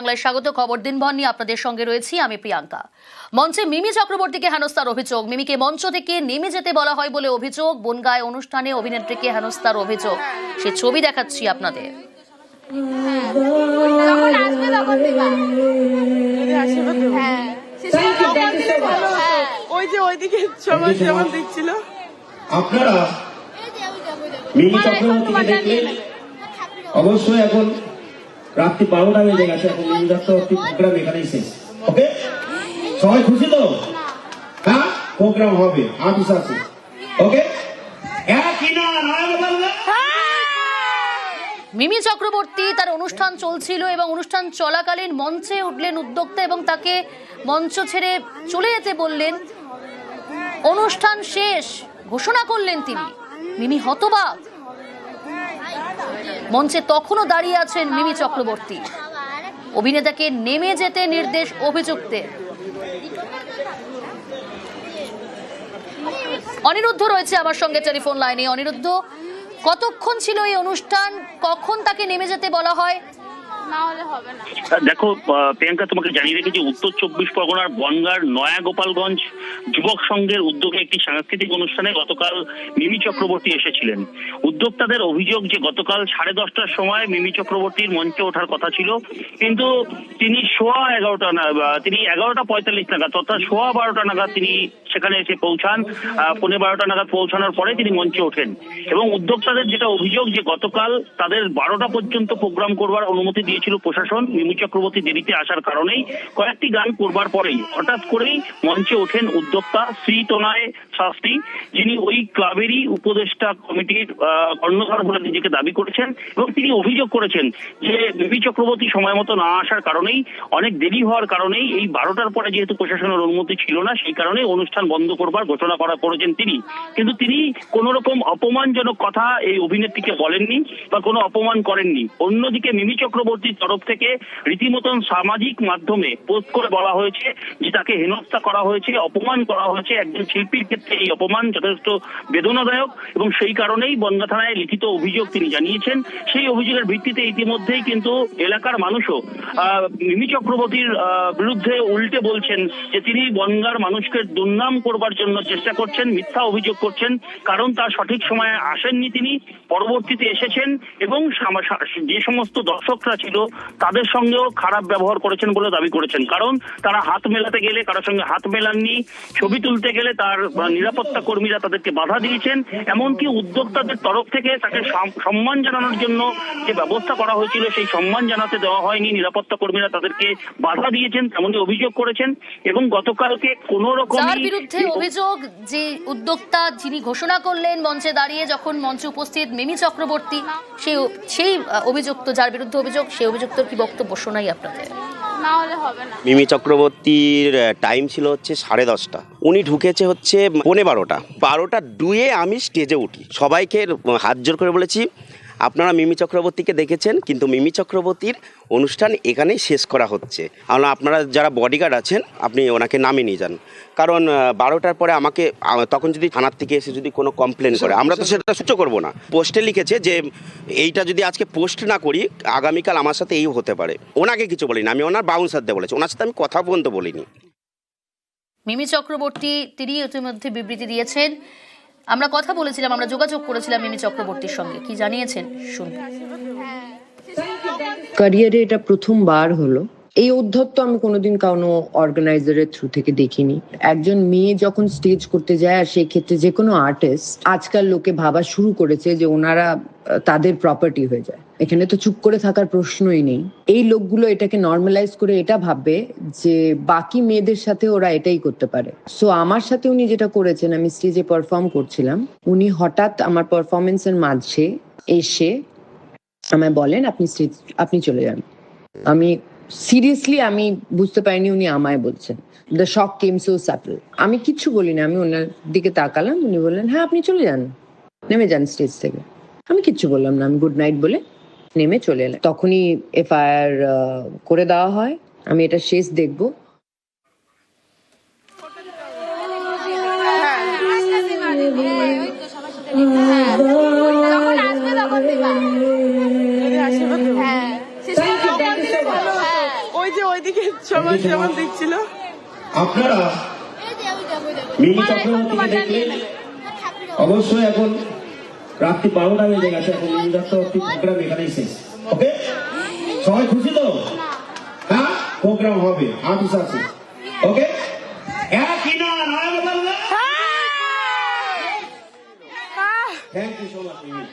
বাংলায় স্বাগত। খবর দিনভর নিয়ে আপনাদের সঙ্গে রয়েছি আমি প্রিয়াঙ্কা। মঞ্চে মিমি চক্রবর্তীকে হেনস্থার অভিযোগ, মিমিকে মঞ্চ থেকে নেমে যেতে বলা হয় বলে অভিযোগ। বনগাঁয় অনুষ্ঠানে অভিনেত্রীকে হেনস্থার অভিযোগ, সে ছবি দেখাচ্ছি আপনাদের। আপনারা মিমি চক্রবর্তীকে দেখলেন, অবশ্যই এখন রাত্রি 12টা বেজে গেছে, এখন মিমি চক্রবর্তী প্রোগ্রাম এখানেই শেষ। ওকে, সবাই খুশি তো? হ্যাঁ, প্রোগ্রাম হবে, আর্টিস আছে। ওকে, মিমি চক্রবর্তী তার অনুষ্ঠান চলছিল এবং অনুষ্ঠান চলাকালীন মঞ্চে উঠলেন উদ্যোক্তা এবং তাকে মঞ্চ ছেড়ে চলে যেতে বললেন। অনুষ্ঠান শেষ ঘোষণা করলেন তিনি। মিমি হতবাক, মঞ্চে তখনও দাঁড়িয়ে আছেন মিমি চক্রবর্তী। অভিনেতাকে নেমে যেতে নির্দেশ অভিযুক্তের। অনিরুদ্ধ রয়েছে আমার সঙ্গে টেলিফোন লাইনে। অনিরুদ্ধ, কতক্ষণ ছিল এই অনুষ্ঠান, কখন তাকে নেমে যেতে বলা হয়? দেখো প্রিয়াঙ্কা, তোমাকে জানিয়ে রেখেছি উত্তর 24 পরগনার বনগাঁর নয়া গোপালগঞ্জ যুবক সংঘের উদ্যোগে একটি সাংস্কৃতিক অনুষ্ঠানে গতকাল মিমি চক্রবর্তী এসেছিলেন। উদ্যোক্তাদের অভিযোগ যে গতকাল 10:30টার সময় মিমি চক্রবর্তীর মঞ্চে ওঠার কথা ছিল, কিন্তু তিনি 11:45 নাগাদ অর্থাৎ 12:15 নাগাদ তিনি সেখানে এসে পৌঁছান। 12:15 নাগাদ পৌঁছানোর পরে তিনি মঞ্চে ওঠেন এবং উদ্যোক্তাদের যেটা অভিযোগ যে গতকাল তাদের 12টা পর্যন্ত প্রোগ্রাম করবার অনুমতি দিয়েছিল প্রশাসন। মিমি চক্রবর্তী দেরিতে আসার কারণেই কয়েকটি গান করবার পরেই হঠাৎ করেই মঞ্চে ওঠেন উদ্যোক্তা শ্রী তনয় শাস্ত্রী, যিনি ওই ক্লাবেরই উপদেষ্টা কমিটির কর্ণধার বলে নিজেকে দাবি করেছেন এবং তিনি অভিযোগ করেছেন যে মিমি চক্রবর্তী সময় মতো না আসার কারণেই, অনেক দেরি হওয়ার কারণেই, এই 12টার পরে যেহেতু প্রশাসনের অনুমতি ছিল না সেই কারণে অনুষ্ঠান বন্ধ করবার ঘোষণা করেছেন তিনি। কিন্তু তিনি কোন রকম অপমানজনক কথা এই অভিনেত্রীকে বলেননি বা কোনো অপমান করেননি। অন্যদিকে মিমি চক্রবর্তীর তরফ থেকে রীতিমতন সামাজিক মাধ্যমে পোস্ট করে বলা হয়েছে যে তাকে হেনস্থা করা হয়েছে, অপমান করা হয়েছে। একজন শিল্পীর ক্ষেত্রে এই অপমান যথেষ্ট বেদনাদায়ক এবং সেই কারণেই বনগাঁ থানায় লিখিত অভিযোগ তিনি জানিয়েছেন। সেই অভিযোগের ভিত্তিতে ইতিমধ্যেই কিন্তু এলাকার মানুষও মিমি চক্রবর্তীর বিরুদ্ধে উল্টে বলছেন যে তিনি বনগাঁর মানুষকে দুর্নাম করবার জন্য চেষ্টা করছেন, মিথ্যা অভিযোগ করছেন, কারণ তার সঠিক সময়ে আসেননি তিনি, পরবর্তীতে এসেছেন এবং যে সমস্ত দর্শকরা ছিল তাদের সঙ্গেও খারাপ ব্যবহার করেছেন বলে দাবি করেছেন। কারণ তারা হাত মেলাতে গেলে কারোর সঙ্গে হাত মেলাননি, ছবি তুলতে গেলে তার নিরাপত্তা কর্মীরা তাদেরকে বাধা দিয়েছেন, এমনকি উদ্যোক্তাদের তরফ থেকে তাকে সম্মান জানানোর জন্য যে ব্যবস্থা করা হয়েছিল সেই সম্মান জানাতে দেওয়া হয়নি, নিরাপত্তা কর্মীরা তাদেরকে বাধা দিয়েছেন তেমনই অভিযোগ করেছেন। এবং গতকালকে কোন রকম যার বিরুদ্ধে অভিযোগ, যে উদ্যোক্তা যিনি ঘোষণা করলেন মঞ্চে দাঁড়িয়ে যখন মঞ্চে উপস্থিত মিমি চক্রবর্তী, সেই অভিযুক্ত, যার বিরুদ্ধে অভিযোগ, সেই অভিযুক্তর কি বক্তব্য শোনাই আপনাদের? মিমি চক্রবর্তীর টাইম ছিল হচ্ছে 10:30, উনি ঢুকেছে হচ্ছে 12:15। 12:02 আমি স্টেজে উঠি, সবাইকে হাত জোর করে বলেছি আপনারা মিমি চক্রবর্তীকে দেখেছেন, কিন্তু মিমি চক্রবর্তীর অনুষ্ঠান এখানেই শেষ করা হচ্ছে। আপনারা যারা বডিগার্ড আছেন আপনি ওনাকে নামিয়ে নিয়ে যান, কারণ 12টার পরে আমাকে তখন যদি থানার থেকে এসে যদি কোনো কমপ্লেন করে আমরা তো সেটা সহ্য করবো না। পোস্টে লিখেছে যে এইটা যদি আজকে পোস্ট না করি আগামীকাল আমার সাথে এই হতে পারে। ওনাকে কিছু বলিনি, আমি ওনার বাউন্সারদের বলেছি, ওনার সাথে আমি কথা পর্যন্ত বলিনি। মিমি চক্রবর্তী তিনি ইতিমধ্যে বিবৃতি দিয়েছেন। আমরা কথা বলেছিলাম, আমরা যোগাযোগ করেছিলাম মিমি চক্রবর্তীর সঙ্গে, কি জানিয়েছেন শুনুন। ক্যারিয়ারে এটা প্রথমবার হলো। এই উদ্ধত্ত আমি কোনোদিন কোনো অর্গানাইজারের থ্রু থেকে দেখিনি। একজন মেয়ে যখন স্টেজ করতে যায়, আর সেই ক্ষেত্রে যে কোনো আর্টিস্ট, আজকাল লোকে ভাবা শুরু করেছে যে ওনারা তাদের প্রপার্টি হয়ে যায়। এখানে তো চুপ করে থাকার প্রশ্নই নেই। এই লোকগুলো এটাকে নর্মালাইজ করে এটা ভাববে যে বাকি মেয়েদের সাথে ওরা এটাই করতে পারে। সো আমার সাথে উনি যেটা করেছেন, আমি স্টেজে পারফর্ম করছিলাম, উনি হঠাৎ আমার পারফরমেন্সের মাঝে এসে আমায় বলেন আপনি চলে যান। আমি সিরিয়াসলি আমি বুঝতে পারিনি উনি আমায় বলছেন। The shock came so subtle. আমি কিচ্ছু বলি না, আমি ওনার দিকে তাকালাম, উনি বললেন হ্যাঁ আপনি চলে যান, নেমে যান স্টেজ থেকে। আমি কিচ্ছু বললাম না, আমি গুড নাইট বলে নেমে চলে এলাম। তখনই এফআইআর করে দেওয়া হয়। আমি এটা শেষ দেখবো। যে ওইদিকে সবাই যেমন দেখছিল। আপনারা মিমি চক্রবর্তীকে দেখলে অবশ্যই এখন রাত্রি 12টা বেজে গেছে, এখন মিমি চক্রবর্তীর প্রোগ্রাম এখানেই শেষ। ওকে, সবাই খুশি তো? হ্যাঁ, প্রোগ্রাম হবে, আর্টিস্ট আছে। ওকে, একই না নয় বললে। Thank you so much Mimi.